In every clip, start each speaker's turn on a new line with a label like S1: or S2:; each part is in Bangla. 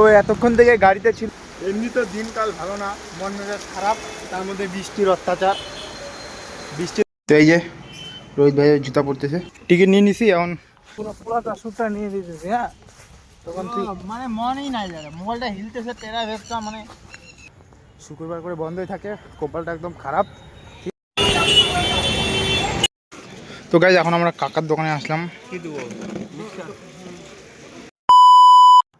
S1: তো এতক্ষণ থেকে গাড়িতে ছিল। এমনি তো দিনকাল ভালো না, মন মেজাজ খারাপ, তার মধ্যে বৃষ্টির অত্যাচার। বৃষ্টি তো এই যে রোহিত ভাই জুতা পড়তেছে, টিকিট নিয়ে নিছি এখন পুরোটা শ্যুটটা নিয়ে দিতেছি। হ্যাঁ, তখন তুই মানে মনেই নাই যাবে, মোবাইলটা হিলতেছে টেরা ভেবটা, মানে শুক্রবার করে বন্ধই থাকে, কপালটা একদম খারাপ। তো গাইজ এখন আমরা কাকার দোকানে আসলাম। কি দেবো?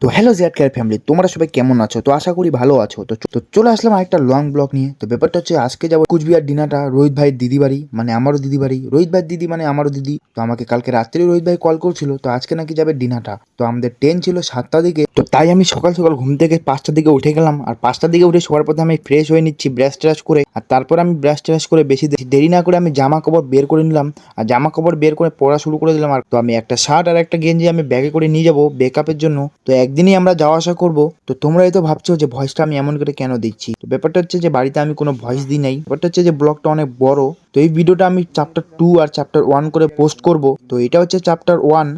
S2: তো হ্যালো জেড কেয়ার ফ্যামিলি, তোমরা সবাই কেমন আছো? তো আশা করি ভালো আছো। তো চলে আসলাম আরেকটা লং ব্লগ নিয়ে। তো ব্যাপারটা হচ্ছে আজকে যাবো কুচবিহার ডিনাটা রোহিত ভাইয়ের দিদি বাড়ি, মানে আমারও দিদি বাড়ি। রোহিত ভাইয়ের দিদি মানে আমারও দিদি। তো আমাকে কালকে রাত্রে রোহিত ভাই কল করছিল, তো আজকে নাকি যাবে ডিনাটা। তো আমাদের ট্রেন ছিল 7টার দিকে, তো তাই আমি সকাল সকাল ঘুম থেকে 5টার দিকে উঠে গেলাম। আর 5টার দিকে উঠে সবার প্রথমে আমি ফ্রেশ হয়ে নিচ্ছি ব্রাশ ট্রাশ করে। আর তারপর আমি ব্রাশ ট্রাশ করে বেশি দেরি না করে আমি জামা কাপড় বের করে নিলাম। আর জামা কাপড় বের করে পড়া শুরু করে দিলাম। আর তো আমি একটা শার্ট আর একটা গেঞ্জি আমি ব্যাগে করে নিয়ে যাবো বেকআপের জন্য। তো একদিনই আমরা যাওয়া আসা করবো। তো তোমরা তো ভাবছো যে ভয়েসটা আমি এমন করে কেন দিচ্ছি। তো ব্যাপারটা হচ্ছে যে বাড়িতে আমি কোনো ভয়েস দিই নাই। ব্যাপারটা হচ্ছে যে ব্লগটা অনেক বড়, তো এই ভিডিওটা আমি চ্যাপ্টার 2 আর চ্যাপ্টার 1 করে পোস্ট করব। তো এটা হচ্ছে চ্যাপ্টার 1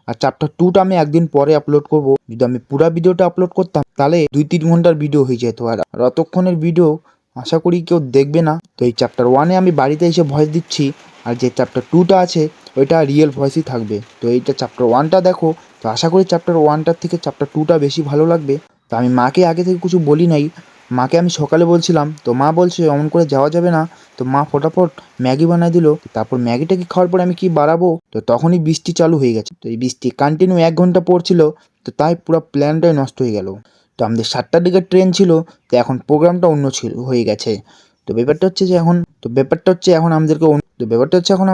S2: আর চ্যাপ্টার 2টা আমি একদিন পরে আপলোড করব। যদি আমি পুরো ভিডিওটা আপলোড করতাম তাহলে 2-3 ঘন্টার ভিডিও হয়ে যেত, আর অতক্ষণের ভিডিও আশা করি কেউ দেখবে না। তো এই চ্যাপ্টার 1-এ আমি বাড়িতে এসে ভয়েস দিচ্ছি, আর যে চ্যাপ্টার 2টা আছে ওইটা রিয়েল ভয়েসই থাকবে। তো এইটা চ্যাপ্টার 1টা দেখো। তো আশা করি চ্যাপ্টার 1টার থেকে চ্যাপ্টার 2টা বেশি ভালো লাগবে। তো আমি মাকে আগে থেকে কিছু বলি নাই, মাকে আমি সকালে বলছিলাম, তো মা বলছে অমন করে যাওয়া যাবে না। তো মা ফটাফট ম্যাগি বানায় দিল। তারপর ম্যাগিটাকে খাওয়ার পর আমি কি বাড়াবো, তো তখনই বৃষ্টি চালু হয়ে গেছে। তো এই বৃষ্টি কন্টিনিউ 1 ঘন্টা পড়ছিল, তো তাই পুরো প্ল্যানটাই নষ্ট হয়ে গেল। তো আমাদের 7টার দিকে ট্রেন ছিল, তো এখন প্রোগ্রামটা অন্য ছিল হয়ে গেছে। তো ব্যাপারটা হচ্ছে এখন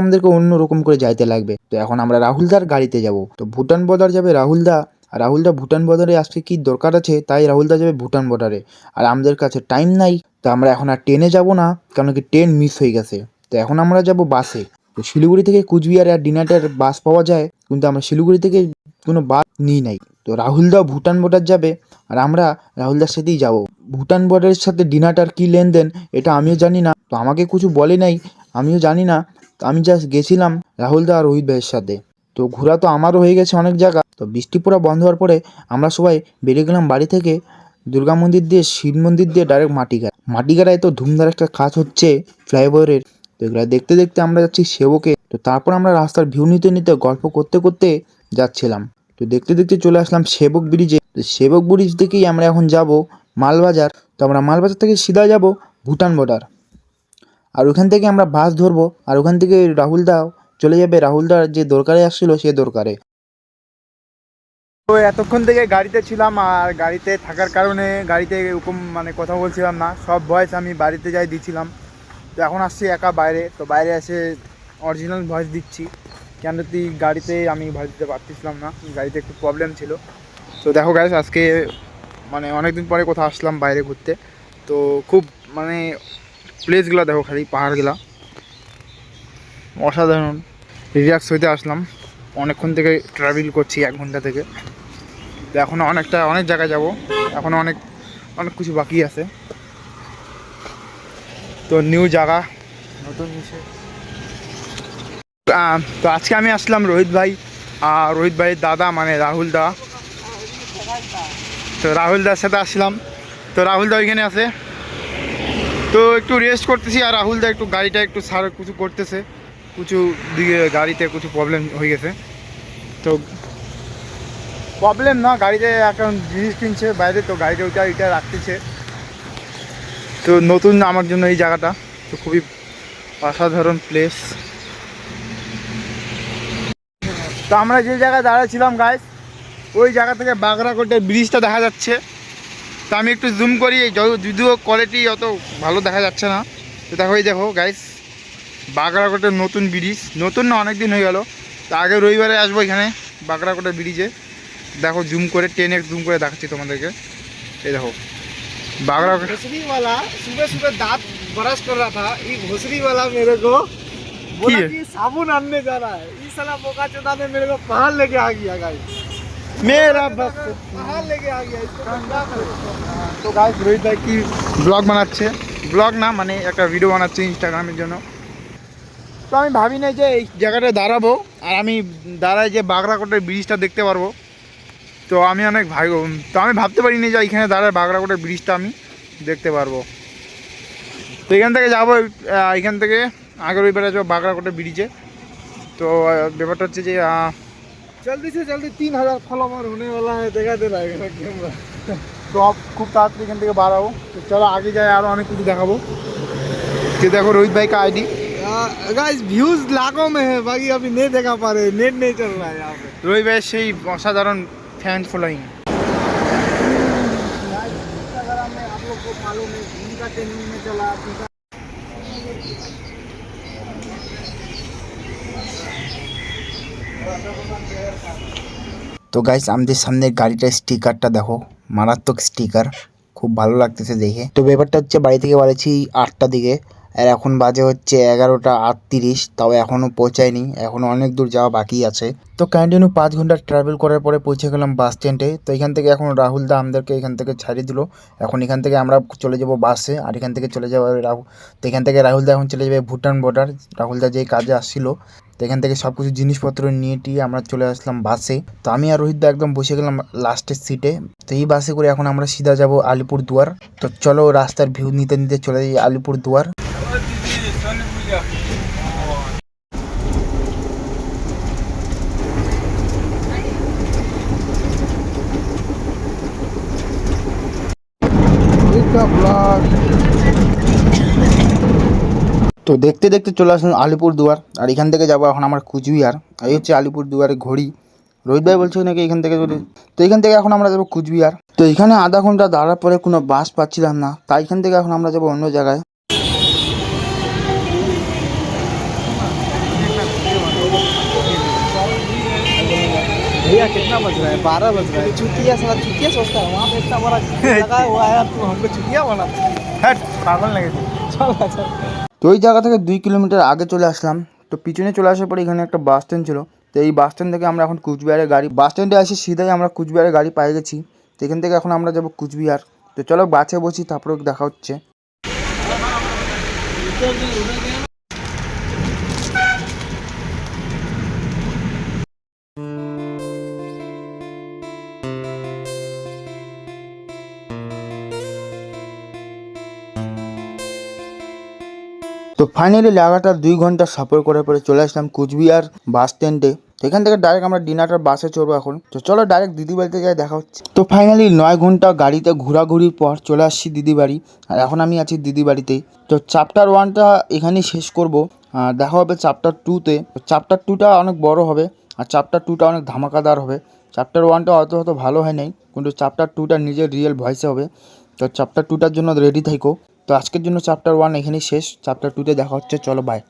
S2: আমাদেরকে অন্য রকম করে যাইতে লাগবে। তো এখন আমরা রাহুলদার গাড়িতে যাব। তো ভুটান বর্ডার যাবে রাহুলদা, আর রাহুলদা ভুটান বর্ডারে আজকে কি দরকার আছে, তাই রাহুলদা যাবে ভুটান বর্ডারে। আর আমাদের কাছে টাইম নাই, তো আমরা এখন আর ট্রেনে যাব না, কারণ কি ট্রেন মিস হয়ে গেছে। তো এখন আমরা যাব বাসে। তো শিলিগুড়ি থেকে কুচবিহার আর ডিনাটার বাস পাওয়া যায়, কিন্তু আমরা শিলিগুড়ি থেকে কোনো বাস নিই নাই। তো রাহুলদা ভুটান বর্ডার যাবে, আর আমরা রাহুলদার সাথেই যাব। ভুটান বর্ডারের সাথে ডিনাটার কি লেনদেন এটা আমিও জানি না, তো আমাকে কিছু বলে নাই, আমিও জানি না। তো আমি জাস্ট গেছিলাম রাহুলদা আর রোহিত ভাইয়ের সাথে। তো ঘোরা তো আমারও হয়ে গেছে অনেক জায়গা। তো বৃষ্টি পুরো বন্ধ হওয়ার পরে আমরা সবাই বেরিয়ে গেলাম বাড়ি থেকে, দুর্গা মন্দির দিয়ে শিব মন্দির দিয়ে ডাইরেক্ট মাটিগাড়ায়। তো ধুমধার একটা কাজ হচ্ছে ফ্লাইওভারের। তো এগুলো দেখতে দেখতে আমরা যাচ্ছি সেবকে। তো তারপর আমরা রাস্তার ভিউ নিতে নিতে গল্প করতে করতে যাচ্ছিলাম। তো দেখতে দেখতে চলে আসলাম সেবক ব্রিজে। তো সেবক ব্রিজ থেকেই আমরা এখন যাব মালবাজার। তো আমরা মালবাজার থেকে সিধা যাব ভুটান বর্ডার, আর ওখান থেকে আমরা বাস ধরবো। আর ওখান থেকে রাহুলদা চলে যাবে রাহুলদার যে দরকারে আসছিল সে দরকারে।
S1: তো এতক্ষণ থেকে গাড়িতে ছিলাম, আর গাড়িতে থাকার কারণে গাড়িতে এরকম মানে কথা বলছিলাম না, সব ভয়েস আমি বাড়িতে যাই দিচ্ছিলাম। তো এখন আসছি একা বাইরে, তো বাইরে এসে অরিজিনাল ভয়েস দিচ্ছি। কেন তুই গাড়িতে আমি ভয়েস দিতে পারতেছিলাম না, গাড়িতে একটু প্রবলেম ছিল। তো দেখো গাইস, আজকে মানে অনেকদিন পরে কোথাও আসলাম বাইরে ঘুরতে। তো খুব মানে প্লেসগুলো দেখো, খালি পাহাড়গুলা অসাধারণ। রিল্যাক্স হইতে আসলাম, অনেকক্ষণ থেকে ট্রাভেল করছি 1 ঘন্টা থেকে। তো এখনও অনেক জায়গায় যাব, এখনও অনেক কিছু বাকি আছে। তো নিউ জায়গা, নতুন জিনিসে। তো আজকে আমি আসলাম রোহিত ভাই আর রোহিত ভাইয়ের দাদা মানে রাহুল দা। তো রাহুল দার সাথে আসলাম। তো রাহুল দা ওইখানে আছে, তো একটু রেস্ট করতেছি। আর রাহুল দা একটু গাড়িটা একটু কিছু করতেছে, কিছু দিকে গাড়িতে কিছু প্রবলেম হয়ে গেছে। তো প্রবলেম না, গাড়িতে এখন জিনিস কিনছে বাইরে, তো গাড়িতে ওইটা রাখতেছে। তো নতুন আমার জন্য এই জায়গাটা, তো খুবই অসাধারণ প্লেস। তো আমরা যে জায়গায় দাঁড়াচ্ছিলাম গাইস, ওই জায়গা থেকে বাগরাকোটের ব্রিজটা দেখা যাচ্ছে। তো আমি একটু জুম করি, যদিও কোয়ালিটি অত ভালো দেখা যাচ্ছে না। তো দেখো গাইস, বাগরাকোটের নতুন ব্রিজ, নতুন না অনেক দিন হয়ে গেল। তো আগে রবিবারে আসবো এখানে বাগরাকোটের ব্রিজে। দেখো জুম করে 10x জুম করে দেখাচ্ছি তোমাদেরকে। এই দেখো बागराकोट।
S3: भोसरी वाला सुबह सुबह दांत ब्रश कर रहा था, ये भोसरी वाला मेरे को बोला कि साबुन आनने जा रहा है। इस साला बोका चोदा ने मेरे को पहाड़ लेके आ गया गाइस,
S1: मेरा भक्त
S3: पहाड़ लेके आ गया। इसको क्या करूं?
S1: তো গাইস রোহিত ভাই কি ব্লগ বানাচ্ছে, ব্লগ না মানে একটা ভিডিও বানাচ্ছে ইনস্টাগ্রামের জন্য। তো আমি ভাবি নাই যে এই জায়গাটায় দাঁড়াবো, আর আমি দাঁড়াই যে বাগরাকোটের ব্রিজটা দেখতে পারবো। তো আমি অনেক তো আমি ভাবতে পারিনি যে এখানে দাঁড়ায় বাগড়াকোটা ব্রিজটা আমি দেখতে পারবো। তো এখান থেকে যাবো, এখান থেকে আগের ওই বেড়া যাবো বাগড়াকোটা ব্রিজে। তো ব্যাপারটা হচ্ছে যে
S3: जल्दी से जल्दी 3000 फॉलोवर होने वाला है, देखा दे रहा है कैमरा।
S1: তো খুব তাড়াতাড়ি এখান থেকে বাড়াবো। তো চলো আগে যাই, আরও অনেক কিছু দেখাবো। যে দেখো রোহিত भाई का आईडी,
S3: गाइस व्यूज लाखों में है, बाकी अभी नहीं देखा पा रहे, नेट नहीं चल रहा है यहाँ पे।
S1: রোহিত ভাইয়ের সেই অসাধারণ ফ্যান ফলোয়িং।
S3: इंस्टाग्राम में आप लोग को मालूम है भीम का ट्रेनिंग में चला
S2: তো গাইস আমাদের সামনের গাড়িটার স্টিকারটা দেখো, মারাত্মক স্টিকার, খুব ভালো লাগতেছে দেখে। তো ব্যাপারটা হচ্ছে বাড়ি থেকে বাড়াচ্ছি 8টার দিকে, আর এখন বাজে হচ্ছে 11টা 38, তাও এখনও পৌঁছায়নি, এখনও অনেক দূর যাওয়া বাকি আছে। তো কন্টিনিউ 5 ঘন্টা ট্রাভেল করার পরে পৌঁছে গেলাম বাস স্ট্যান্ডে। তো এখান থেকে এখন রাহুল দা আমাদেরকে এখান থেকে ছাড়িয়ে দিল। এখন এখান থেকে আমরা চলে যাব বাসে, আর এখান থেকে চলে যাবো তো এখান থেকে রাহুল দা এখন চলে যাবে ভুটান বর্ডার। রাহুল দা যেই কাজে আসছিল, তো এখান থেকে সব কিছু জিনিসপত্র নিয়ে টিয়ে আমরা চলে আসলাম বাসে। তো আমি আর রোহিত দা একদম বসে গেলাম লাস্টের সিটে। তো এই বাসে করে এখন আমরা সিধা যাব আলিপুরদুয়ার। তো চলো রাস্তার ভিউ নিতে নিতে চলে যাই আলিপুরদুয়ার। তো দেখতে দেখতে চলে আসলাম আলিপুরদুয়ার, আর এখান থেকে যাবো এখন আমার কুচবিহার। এই হচ্ছে আলিপুরদুয়ারের ঘড়ি। রোহিত ভাই বলছে নাকি এখান থেকে তো এখান থেকে এখন আমরা যাবো কুচবিহার। তো এখানে আধা ঘন্টা দাঁড়ার পরে কোনো বাস পাচ্ছিলাম না, তাই এখান থেকে এখন আমরা যাবো অন্য জায়গায়।
S3: भैया कितना बज रहा है? 12 बज रहा है। चुटिया साला चुटिया सोचता है, वहाँ पे इतना बड़ा लगा हुआ है, तू हमको चुटिया बना।
S1: হ্যাঁ পাগল লেগেছে।
S3: चल चल।
S2: তো ওই জায়গা থেকে 2 কিলোমিটার আগে চলে আসলাম। তো পিছনে চলে আসার পরে এখানে একটা বাস স্ট্যান্ড ছিল। তো এই বাস স্ট্যান্ড থেকে আমরা এখন কুচবিহারের গাড়ি, বাস স্ট্যান্ডে এসে সিধাই আমরা কুচবিহারের গাড়ি পেয়ে গেছি। তো এখান থেকে এখন আমরা যাবো কুচবিহার। তো চলো বাসে বসি, তারপরে দেখা হচ্ছে। তো ফাইনালি লাগাতার 2 ঘন্টা সফর করার পরে চলে আসলাম কুচবিহার বাস স্ট্যান্ডে। তো এখান থেকে ডাইরেক্ট আমরা ডিনারটার বাসে চড়বো এখন। তো চলো ডাইরেক্ট দিদি বাড়িতে যাই, দেখা হচ্ছে। তো ফাইনালি 9 ঘন্টা গাড়িতে ঘোরাঘুরির পর চলে আসছি দিদি বাড়ি, আর এখন আমি আছি দিদি বাড়িতেই। তো চ্যাপ্টার 1টা এখানেই শেষ করব, আর দেখা হবে চ্যাপ্টার 2তে। চ্যাপ্টার 2টা অনেক বড় হবে, আর চ্যাপ্টার 2টা অনেক ধামাকাদার হবে। চ্যাপ্টার 1টা অত ভালো হয় নাই, কিন্তু চ্যাপ্টার 2টা নিজের রিয়েল ভয়েসে হবে। তো চ্যাপ্টার 2টার জন্য রেডি থাকো। তো আজকের জন্য চ্যাপ্টার 1 এখানেই শেষ, চ্যাপ্টার 2তে দেখা হচ্ছে, চলো বাই।